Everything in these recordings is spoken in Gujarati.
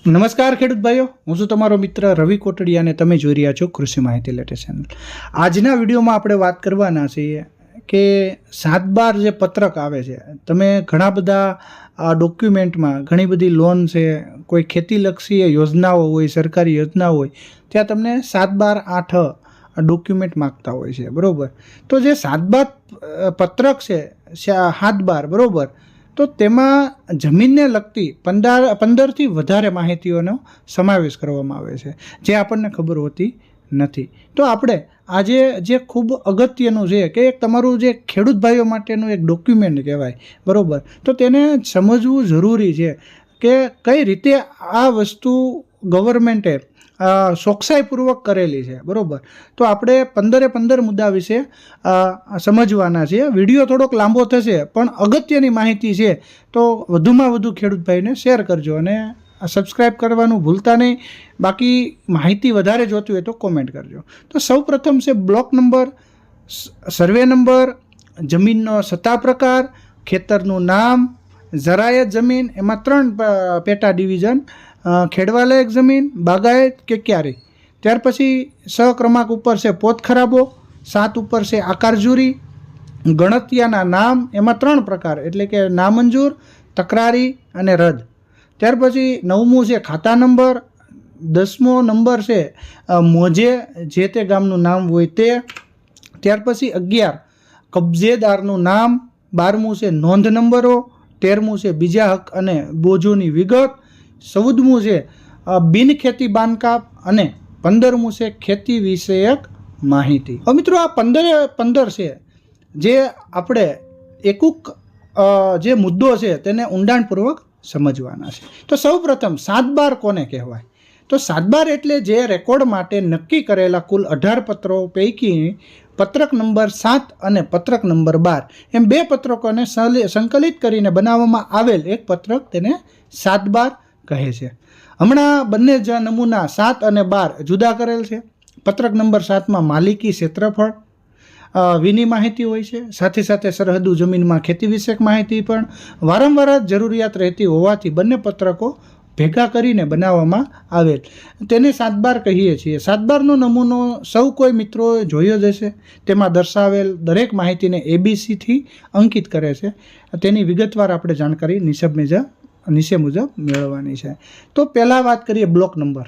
નમસ્કાર ખેડૂત ભાઈઓ, હું છું તમારો મિત્ર રવિ કોટડિયા અને તમે જોઈ રહ્યા છો કૃષિ માહિતી લેટેસ્ટ ચેનલ. આજના વિડીયોમાં આપણે વાત કરવાના છીએ કે 7/12 જે પત્રક આવે છે, તમે ઘણા બધા ડોક્યુમેન્ટમાં ઘણી બધી લોન છે, કોઈ ખેતીલક્ષી યોજનાઓ હોય, સરકારી યોજનાઓ હોય, ત્યાં તમને 7/12 8 ડોક્યુમેન્ટ માગતા હોય છે, બરાબર. તો જે 7/12 પત્રક છે 7/12, બરાબર, તો તેમાં જમીનને લગતી 15થી વધારે માહિતીઓનો સમાવેશ કરવામાં આવે છે, જે આપણને ખબર હોતી નથી. તો આપણે આજે જે ખૂબ અગત્યનું છે કે એક તમારું જે ખેડૂત ભાઈઓ માટેનું એક ડોક્યુમેન્ટ કહેવાય, બરાબર, તો તેને સમજવું જરૂરી છે કે કઈ રીતે આ વસ્તુ ગવર્મેન્ટે ચોકસાઈપૂર્વક કરેલી છે, બરાબર. તો આપણે 15 મુદ્દા વિશે સમજવાના છે. વિડીયો થોડોક લાંબો થશે, પણ અગત્યની માહિતી છે, તો વધુમાં વધુ ખેડૂત ભાઈને શેર કરજો અને સબસ્ક્રાઈબ કરવાનું ભૂલતા નહીં. બાકી માહિતી વધારે જોતી હોય તો કોમેન્ટ કરજો. તો સૌ પ્રથમ છે બ્લોક નંબર, સર્વે નંબર, જમીનનો સત્તા પ્રકાર, ખેતરનું નામ, જરાયત જમીન, એમાં 3 પેટા ડિવિઝન, ખેડવાલાયક જમીન, બાગાયત કે ક્યારી. ત્યાર પછી 6 ક્રમાંક ઉપર છે પોત ખરાબો, 7 ઉપર છે આકારજૂરી, ગણતિયાના નામ, એમાં 3 પ્રકાર, એટલે કે નામંજૂર, તકરારી અને રદ. ત્યાર પછી 9મું છે ખાતા નંબર, 10મો નંબર છે મોજે, જે તે ગામનું નામ હોય તે. ત્યાર પછી 11 કબજેદારનું નામ, 12મું છે નોંધ નંબરો, 13મું છે બીજા હક અને બોજોની વિગત, 14મું છે બિનખેતી બાંધકામ અને 15મું છે ખેતી વિષયક માહિતી. હવે મિત્રો, આ 15 છે જે આપણે એકૂક જે મુદ્દો છે તેને ઊંડાણપૂર્વક સમજવાના છે. તો સૌ પ્રથમ 7/12 કોને કહેવાય? તો 7/12 એટલે જે રેકોર્ડ માટે નક્કી કરેલા કુલ 18 પત્રો પૈકી પત્રક નંબર 7 અને પત્રક નંબર 12 એમ 2 પત્રકોને સંકલિત કરીને બનાવવામાં આવેલ એક પત્રક તેને 7/12 કહે છે. હમણાં બંને જ નમૂના 7 અને 12 જુદા કરેલ છે. પત્રક નંબર 7માં માલિકી, ક્ષેત્રફળ, વિની માહિતી હોય છે, સાથે સાથે સરહદુ જમીનમાં ખેતી વિષયક માહિતી પણ વારંવાર જરૂરિયાત રહેતી હોવાથી બંને પત્રકો ભેગા કરીને બનાવવામાં આવેલ, તેને 7/12 કહીએ છીએ. 7/12નો નમૂનો સૌ કોઈ મિત્રોએ જોયો જ હશે. તેમાં દર્શાવેલ દરેક માહિતીને ABCથી અંકિત કરે છે. તેની વિગતવાર આપણે જાણકારી નીચે મુજબ મેળવવાની છે. તો પહેલાં વાત કરીએ બ્લોક નંબર.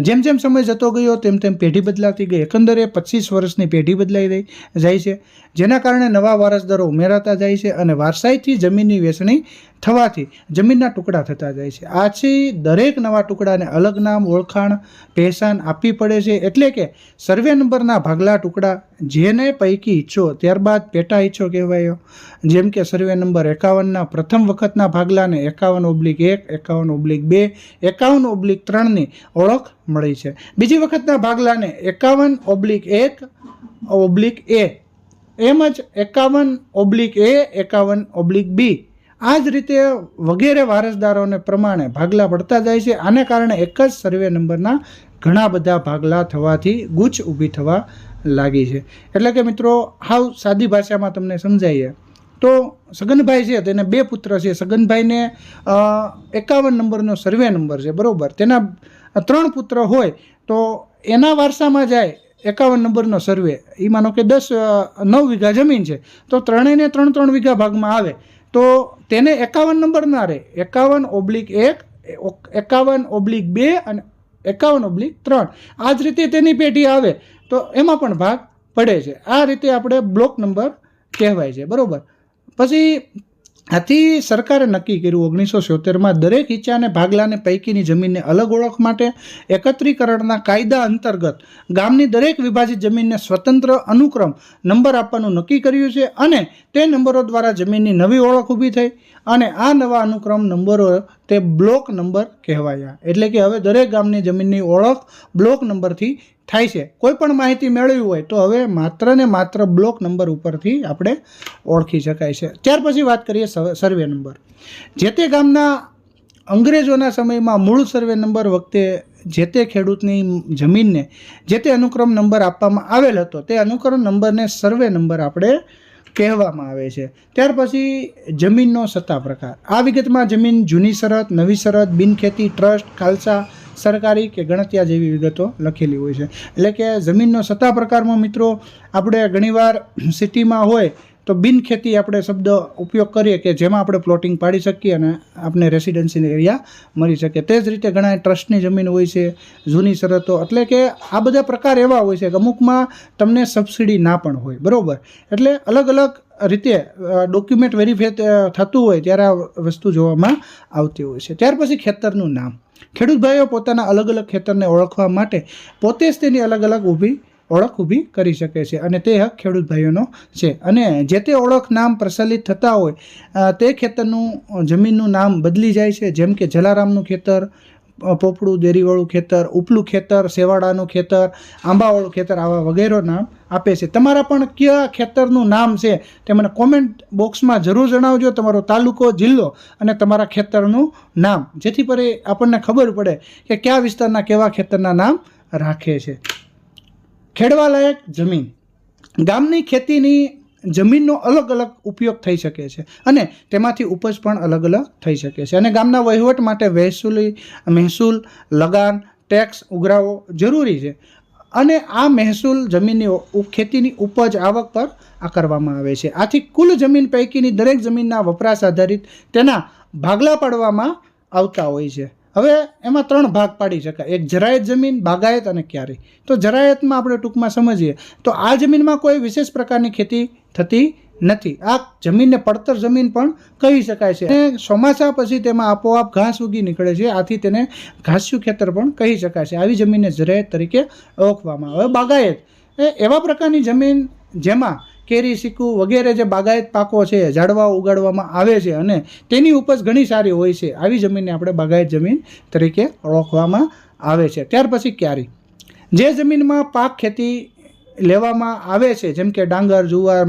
જેમ જેમ સમય જતો ગયો તેમ તેમ પેઢી બદલાતી ગઈ. એકંદરે 25 વર્ષની પેઢી બદલાઈ જાય છે, જેના કારણે નવા વારસદારો ઉમેરાતા જાય છે અને વારસાઈથી જમીનની વહેંચણી થવાથી જમીનના ટુકડા થતા જાય છે. આથી દરેક નવા ટુકડાને અલગ નામ, ઓળખાણ, પહેચાન આપવી પડે છે. એટલે કે સર્વે નંબરના ભાગલા ટુકડા જેને પૈકી ઈચ્છો ત્યારબાદ પેટા ઈચ્છો કહેવાય. જેમ કે સર્વે નંબર 51ના પ્રથમ વખતના ભાગલાને 51/1, 51/2, 51/3ની ઓળખ મળી છે. બીજી વખતના ભાગલાને 51/1/A, એમ જ 51/A, 51/B. આ જ રીતે વગેરે વારસદારોને પ્રમાણે ભાગલા પડતા જાય છે. આને કારણે એક જ સર્વે નંબરના ઘણા બધા ભાગલા થવાથી ગુચ્છ ઊભી થવા લાગી છે. એટલે કે મિત્રો, હાવ સાદી ભાષામાં તમને સમજાઈએ તો સગનભાઈ છે, તેને 2 પુત્ર છે. સગનભાઈને 51 નંબરનો સર્વે નંબર છે, બરાબર. તેના 3 પુત્ર હોય તો એના વારસામાં જાય 51 નંબરનો સર્વે. એ માનો કે 9 વીઘા જમીન છે, તો ત્રણેયને 3 વીઘા ભાગમાં આવે તો તેને 51 નંબર ના રહે. 51/1, 51/2 અને 51/3. આ જ રીતે તેની પેઢી આવે તો એમાં પણ ભાગ પડે છે. આ રીતે આપણે બ્લોક નંબર કહેવાય છે, બરાબર. પછી આથી સરકારે નક્કી કર્યું 1977માં દરેક હિચ્છા અને ભાગલાને પૈકીની જમીનને અલગ ઓળખ માટે એકત્રીકરણના કાયદા અંતર્ગત ગામની દરેક વિભાજિત જમીનને સ્વતંત્ર અનુક્રમ નંબર આપવાનું નક્કી કર્યું છે અને તે નંબરો દ્વારા જમીનની નવી ઓળખ ઊભી થઈ અને આ નવા અનુક્રમ નંબરો તે બ્લોક નંબર કહેવાયા. એટલે કે હવે દરેક ગામની જમીનની ઓળખ બ્લોક નંબરથી થાય છે. કોઈ પણ માહિતી મેળવી હોય તો હવે માત્ર ને માત્ર બ્લોક નંબર ઉપરથી આપણે ઓળખી શકાય છે. ત્યાર પછી વાત કરીએ સર્વે નંબર. જે તે ગામના અંગ્રેજોના સમયમાં મૂળ સર્વે નંબર વખતે જે તે ખેડૂતની જમીનને જે તે અનુક્રમ નંબર આપવામાં આવેલ હતો, તે અનુક્રમ નંબરને સર્વે નંબર આપણે કહેવામાં આવે છે. ત્યાર પછી જમીનનો સત્તા પ્રકાર. આ વિગતમાં જમીન જૂની શરત, નવી શરત, બિનખેતી, ટ્રસ્ટ, ખાલસા, સરકારી કે ગણતિયા જેવી વિગતો લખેલી હોય છે. એટલે કે જમીનનો સત્તા પ્રકારમાં મિત્રો આપણે ઘણીવાર સિટીમાં હોય તો બિનખેતી આપણે શબ્દ ઉપયોગ કરીએ કે જેમાં આપણે પ્લોટિંગ પાડી શકીએ અને આપણે રેસિડેન્સી એરિયા મળી શકે. તે જ રીતે ઘણા ટ્રસ્ટની જમીન હોય છે, જૂની શરતો, એટલે કે આ બધા પ્રકાર એવા હોય છે કે અમુકમાં તમને સબસિડી ના પણ હોય, બરાબર. એટલે અલગ અલગ રીતે ડોક્યુમેન્ટ વેરીફાઈ થતું હોય ત્યારે આ વસ્તુ જોવામાં આવતી હોય છે. ત્યાર પછી ખેતરનું નામ. ખેડૂત ભાઈઓ પોતાના અલગ અલગ ખેતરને ઓળખવા માટે પોતે જ તેની અલગ અલગ ઓળખ ઊભી કરી શકે છે અને તે હક ખેડૂત ભાઈઓનો છે. અને જે તે ઓળખ નામ પ્રચલિત થતા હોય તે ખેતરનું જમીનનું નામ બદલી જાય છે. જેમ કે જલારામનું ખેતર, પોપડું દેરીવાળું ખેતર, ઉપલું ખેતર, સેવાડાનું ખેતર, આંબાવાળું ખેતર, આવા વગેરે નામ આપે છે. તમારા પણ કયા ખેતરનું નામ છે તે મને કોમેન્ટ બોક્સમાં જરૂર જણાવજો, તમારો તાલુકો, જિલ્લો અને તમારા ખેતરનું નામ, જેથી કરી આપણને ખબર પડે કે કયા વિસ્તારના કેવા ખેતરના નામ રાખે છે. ખેડવાલાયક જમીન. ગામની ખેતીની જમીનનો અલગ અલગ ઉપયોગ થઈ શકે છે અને તેમાંથી ઉપજ પણ અલગ અલગ થઈ શકે છે. અને ગામના વહીવટ માટે મહેસૂલ, લગાન, ટેક્સ ઉઘરાવો જરૂરી છે. અને આ મહેસૂલ જમીનની ખેતીની ઉપજ, આવક પર આકારવામાં આવે છે. આથી કુલ જમીન પૈકીની દરેક જમીનના વપરાશ આધારિત તેના ભાગલા પાડવામાં આવતા હોય છે. હવે એમાં 3 ભાગ પાડી શકાય. એક જરાયત જમીન, બાગાયત અને ક્યારી. તો જરાયતમાં આપણે ટૂંકમાં સમજીએ તો આ જમીનમાં કોઈ વિશેષ પ્રકારની ખેતી થતી નથી. આ જમીનને પડતર જમીન પણ કહી શકાય છે. અને ચોમાસા પછી તેમાં આપોઆપ ઘાસ ઉગી નીકળે છે, આથી તેને ઘાસિયું ખેતર પણ કહી શકાય છે. આવી જમીનને જરાયત તરીકે ઓળખવામાં આવે. બાગાયત એ એવા પ્રકારની જમીન જેમાં કેરી, ચીકુ વગેરે જે બાગાયત પાકો છે, ઝાડવાઓ ઉગાડવામાં આવે છે અને તેની ઉપજ ઘણી સારી હોય છે. આવી જમીનને આપણે બાગાયત જમીન તરીકે ઓળખવામાં આવે છે. ત્યાર પછી ક્યારી. જે જમીનમાં પાક ખેતી લેવામાં આવે છે, જેમ કે ડાંગર, જુવાર,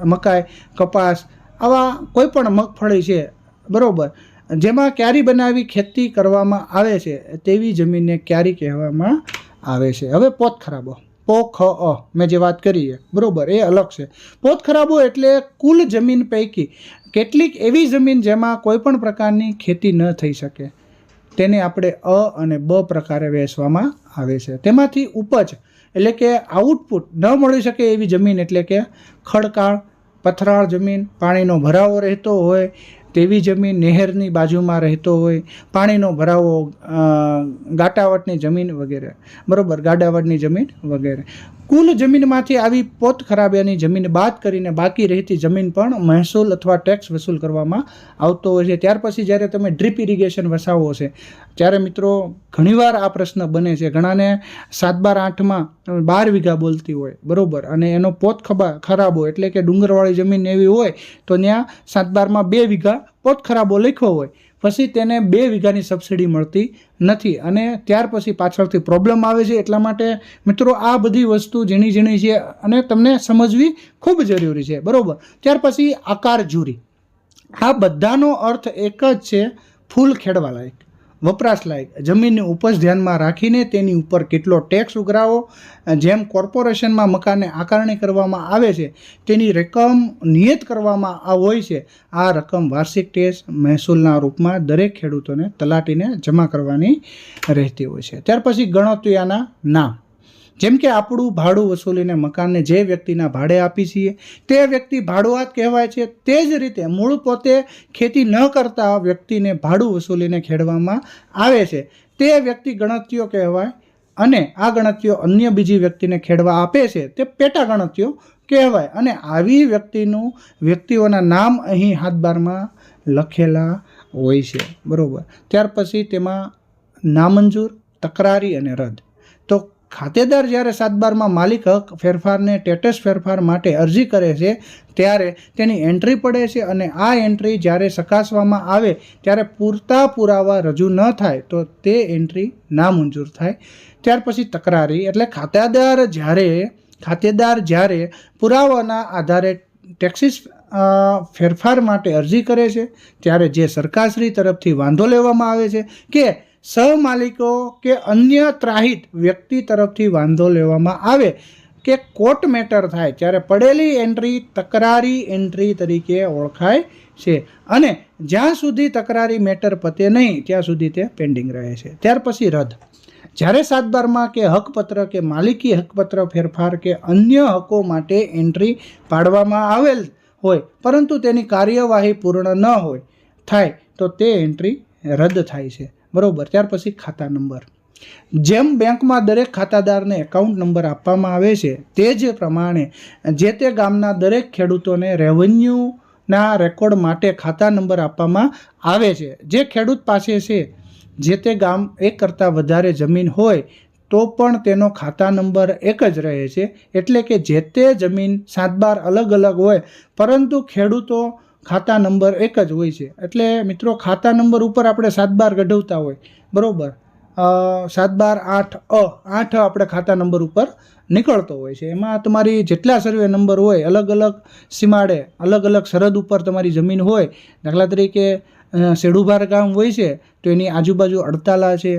મકાઈ, કપાસ, આવા કોઈ પણ મગફળી છે, બરાબર, જેમાં ક્યારી બનાવી ખેતી કરવામાં આવે છે, તેવી જમીનને ક્યારી કહેવામાં આવે છે. હવે પોત ખરાબો. મેં જે વાત કરી છે, બરાબર, એ અલગ છે. પોત ખરાબો એટલે કુલ જમીન પૈકી કેટલીક એવી જમીન જેમાં કોઈ પણ પ્રકારની ખેતી ન થઈ શકે તેને આપણે અ અને બ પ્રકારે વહેંચવામાં આવે છે. તેમાંથી ઉપજ એટલે કે આઉટપુટ ન મળી શકે એવી જમીન એટલે કે ખડકાળ, પથરાળ જમીન, પાણીનો ભરાવો રહેતો હોય તેવી જમીન, નહેરની બાજુમાં રહેતો હોય, પાણીનો ભરાવો, ગાટાવટની જમીન વગેરે, બરાબર, ગાડાવટની જમીન વગેરે. કુલ જમીનમાંથી આવી પોત ખરાબિયાની જમીન બાદ કરીને બાકી રહેતી જમીન પણ મહેસૂલ અથવા ટેક્સ વસૂલ કરવામાં આવતો હોય છે. ત્યાર પછી જ્યારે તમે ડ્રીપ ઇરિગેશન વસાવો છે ત્યારે મિત્રો ઘણીવાર આ પ્રશ્ન બને છે. ઘણાને 7/8માં 12 વીઘા બોલતી હોય, બરાબર, અને એનો પોત ખરાબ હોય એટલે કે ડુંગરવાળી જમીન એવી હોય તો ત્યાં 7/12માં 2 વીઘા પોત ખરાબો લખ્યો હોય, પછી તેને 2 વીઘાની સબસિડી મળતી નથી અને ત્યાર પછી પાછળથી પ્રોબ્લેમ આવે છે. એટલા માટે મિત્રો આ બધી વસ્તુ ઝીણી છે અને તમને સમજવી ખૂબ જરૂરી છે, બરાબર. ત્યાર પછી આકાર જુરી. આ બધાનો અર્થ એક જ છે, ફૂલ ખેડવા લાયક, વપરાશ લાયક જમીનની ઉપજ ધ્યાનમાં રાખીને તેની ઉપર કેટલો ટેક્સ ઉઘરાવો. જેમ કોર્પોરેશનમાં મકાનને આકારણી કરવામાં આવે છે તેની રકમ નિયત કરવામાં હોય છે. આ રકમ વાર્ષિક ટેક્સ મહેસૂલના રૂપમાં દરેક ખેડૂતોને તલાટીને જમા કરવાની રહેતી હોય છે. ત્યાર પછી ગણતરીના નામ. જેમ કે આપણું ભાડું વસૂલીને મકાનને જે વ્યક્તિના ભાડે આપી છીએ તે વ્યક્તિ ભાડુઆત કહેવાય છે. તે જ રીતે મૂળ પોતે ખેતી ન કરતા વ્યક્તિને ભાડું વસૂલીને ખેડવામાં આવે છે તે વ્યક્તિ ગણતરીઓ કહેવાય અને આ ગણતરીઓ અન્ય બીજી વ્યક્તિને ખેડવા આપે છે તે પેટા ગણતરીઓ કહેવાય. અને આવી વ્યક્તિઓના નામ અહીં હાથબારમાં લખેલા હોય છે, બરાબર. ત્યાર પછી તેમાં નામંજૂર, તકરારી અને રદ. તો ખાતેદાર જ્યારે 7/12માં માલિક હક ફેરફારને સ્ટેટસ ફેરફાર માટે અરજી કરે છે ત્યારે તેની એન્ટ્રી પડે છે અને આ એન્ટ્રી જ્યારે ચકાસવામાં આવે ત્યારે પૂરતા પુરાવા રજૂ ન થાય તો તે એન્ટ્રી નામંજૂર થાય. ત્યાર પછી તકરારી એટલે ખાતેદાર જ્યારે પુરાવાના આધારે ટેક્સીસ ફેરફાર માટે અરજી કરે છે ત્યારે જે સરકારશ્રી તરફથી વાંધો લેવામાં આવે છે કે સહમાલિકો કે અન્ય ત્રાહિત વ્યક્તિ તરફથી વાંધો લેવામાં આવે કે કોર્ટ મેટર થાય ત્યારે પડેલી એન્ટ્રી તકરારી એન્ટ્રી તરીકે ઓળખાય છે અને જ્યાં સુધી તકરારી મેટર પતે નહીં ત્યાં સુધી તે પેન્ડિંગ રહે છે. ત્યાર પછી રદ. જ્યારે 7/12માં કે હકપત્ર કે માલિકી હકપત્ર ફેરફાર કે અન્ય હકો માટે એન્ટ્રી પાડવામાં આવેલ હોય પરંતુ તેની કાર્યવાહી પૂર્ણ ન હોય થાય તો તે એન્ટ્રી રદ થાય છે. બરાબર. ત્યાર પછી ખાતા નંબર. જેમ બેંકમાં દરેક ખાતાદારને એકાઉન્ટ નંબર આપવામાં આવે છે તે જ પ્રમાણે જે તે ગામના દરેક ખેડૂતોને રેવન્યુના રેકોર્ડ માટે ખાતા નંબર આપવામાં આવે છે. જે ખેડૂત પાસે છે જે તે ગામ એક કરતાં વધારે જમીન હોય તો પણ તેનો ખાતા નંબર એક જ રહે છે. એટલે કે જે તે જમીન 7/12 અલગ અલગ હોય પરંતુ ખેડૂતો ખાતા નંબર એક જ હોય છે. એટલે મિત્રો ખાતા નંબર ઉપર આપણે 7/12 ગઢવતા હોય. બરાબર. 7/12 8 આપણે ખાતા નંબર ઉપર નીકળતો હોય છે. એમાં તમારી જેટલા સર્વે નંબર હોય અલગ અલગ સીમાડે અલગ અલગ સરહદ ઉપર તમારી જમીન હોય. દાખલા તરીકે શેડુભાર ગામ હોય છે તો એની આજુબાજુ અડતાલા છે,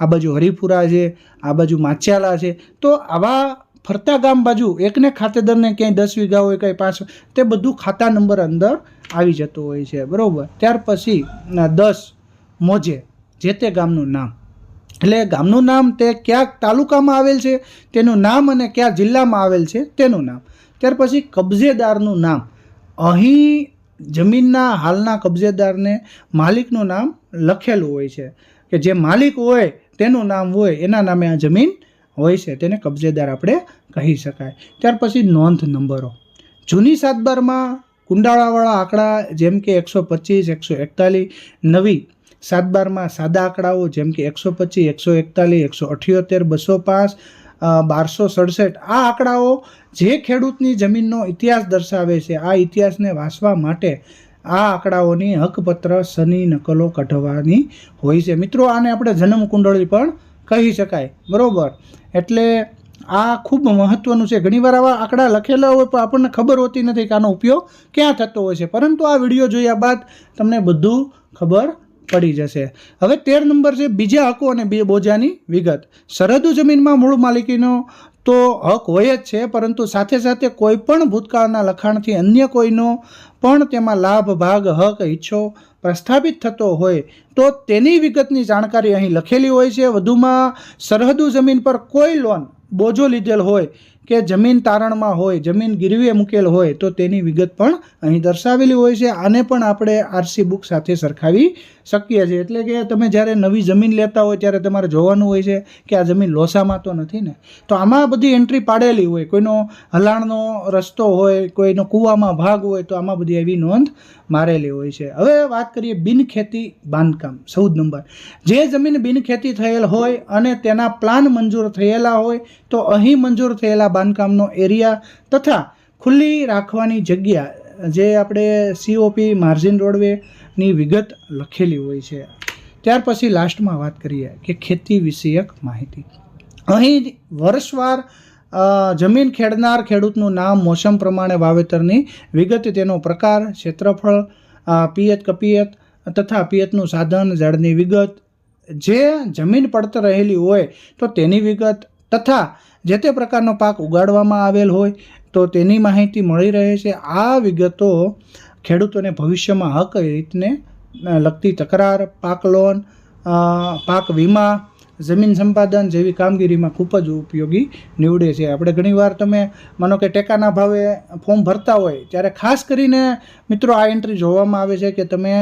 આ બાજુ હરિપુરા છે, આ બાજુ માચ્યાલા છે. તો આવા ફરતા ગામ બાજુ એકને ખાતેદારને ક્યાંય 10 વીઘા હોય કંઈ 5, તે બધું ખાતા નંબર અંદર આવી જતું હોય છે. બરાબર. ત્યાર પછી 10 મોજે જે તે ગામનું નામ. એટલે ગામનું નામ તે કયા તાલુકામાં આવેલ છે તેનું નામ અને કયા જિલ્લામાં આવેલ છે તેનું નામ. ત્યાર પછી કબજેદારનું નામ. અહીં જમીનના હાલના કબજેદારને માલિકનું નામ લખેલું હોય છે કે જે માલિક હોય તેનું નામ હોય એના નામે આ જમીન હોય છે, તેને કબજેદાર આપણે કહી શકાય. ત્યાર પછી નોંધ નંબરો. જૂની 7/12માં કુંડાળાવાળા આંકડા જેમ કે 125, 141, નવી 7/12માં સાદા આંકડાઓ જેમ કે 125, 141, 178, 205, 1267 આ આંકડાઓ જે ખેડૂતની જમીનનો ઇતિહાસ દર્શાવે છે આ ઇતિહાસને વાંચવા માટે આ આંકડાઓની હકપત્ર સની નકલો કઢવાની હોય છે. મિત્રો આને આપણે જન્મ કુંડળી પણ કહી શકાય. બરાબર. એટલે આ ખૂબ મહત્ત્વનું છે. ઘણીવાર આવા આંકડા લખેલા હોય પણ આપણને ખબર હોતી નથી કે આનો ઉપયોગ ક્યાં થતો હોય છે, પરંતુ આ વિડીયો જોયા બાદ તમને બધું ખબર પડી જશે. હવે 13 નંબર છે બીજા હકો અને બોજાની વિગત. સરહદુ જમીનમાં મૂળ માલિકીનો તો હક હોય જ છે પરંતુ સાથે સાથે કોઈ પણ ભૂતકાળના લખાણથી અન્ય કોઈનો પણ તેમાં લાભ, ભાગ, હક, હિસ્સો પ્રસ્થાપિત થતો હોય તો તેની વિગતની જાણકારી અહીં લખેલી હોય છે. વધુમાં સરહદુ જમીન પર કોઈ લોન બોજો લીધેલ હોય કે જમીન તારણમાં હોય, જમીન ગીરવે મૂકેલ હોય તો તેની વિગત પણ અહીં દર્શાવેલી હોય છે. આને પણ આપણે આરસી બુક સાથે સરખાવી શકીએ છીએ. એટલે કે તમે જ્યારે નવી જમીન લેતા હોય ત્યારે તમારે જોવાનું હોય છે કે આ જમીન લોસામાં તો નથી ને. તો આમાં બધી એન્ટ્રી પાડેલી હોય. કોઈનો હલાણનો રસ્તો હોય, કોઈનો કૂવામાં ભાગ હોય તો આમાં બધી એવી નોંધ મારેલી હોય છે. હવે વાત કરીએ બિનખેતી બાંધકામ. 14 નંબર. જે જમીન બિનખેતી થયેલ હોય અને તેના પ્લાન મંજૂર થયેલા હોય તો અહીં મંજૂર થયેલા બાંધકામનો એરિયા તથા ખુલ્લી રાખવાની જગ્યા જે આપણે COP માર્જિન રોડવેની વિગત લખેલી હોય છે. ત્યાર પછી લાસ્ટમાં વાત કરીએ કે ખેતી વિષયક માહિતી. અહીં વર્ષવાર જમીન ખેડનાર ખેડૂતનું નામ, મોસમ પ્રમાણે વાવેતરની વિગત, તેનો પ્રકાર, ક્ષેત્રફળ, પિયત કપિયત તથા પિયતનું સાધન, ઝાડની વિગત, જે જમીન પડતર રહેલી હોય તો તેની વિગત તથા જે તે પ્રકારનો પાક ઉગાડવામાં આવેલ હોય તો તેની માહિતી મળી રહે છે. આ વિગતો ખેડૂતોને ભવિષ્યમાં હક રીતને લગતી તકરાર, પાક લોન, પાક વીમા, જમીન સંપાદન જેવી કામગીરીમાં ખૂબ જ ઉપયોગી નીવડે છે. આપણે ઘણીવાર તમે માનો કે ટેકાના ભાવે ફોર્મ ભરતા હોય ત્યારે ખાસ કરીને મિત્રો આ એન્ટ્રી જોવામાં આવે છે કે તમે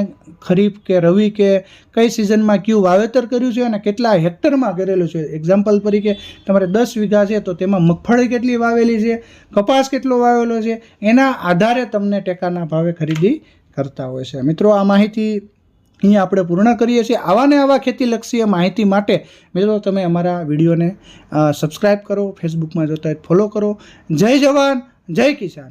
ખરીફ કે રવિ કે કઈ સિઝનમાં કયું વાવેતર કર્યું છે અને કેટલા હેક્ટરમાં કરેલું છે. એક્ઝામ્પલ તરીકે તમારે 10 વીઘા છે તો તેમાં મગફળી કેટલી વાવેલી છે, કપાસ કેટલો વાવેલો છે, એના આધારે તમને ટેકાના ભાવે ખરીદી કરતા હોય છે. મિત્રો આ માહિતી અહીંયા આપણે પૂર્ણ કરીએ છીએ. આવા ને આવા ખેતીલક્ષી માહિતી માટે મિત્રો તમે અમારા વિડીયોને સબસ્ક્રાઈબ કરો, ફેસબુકમાં જોતા હોય ફોલો કરો. જય જવાન, જય કિસાન.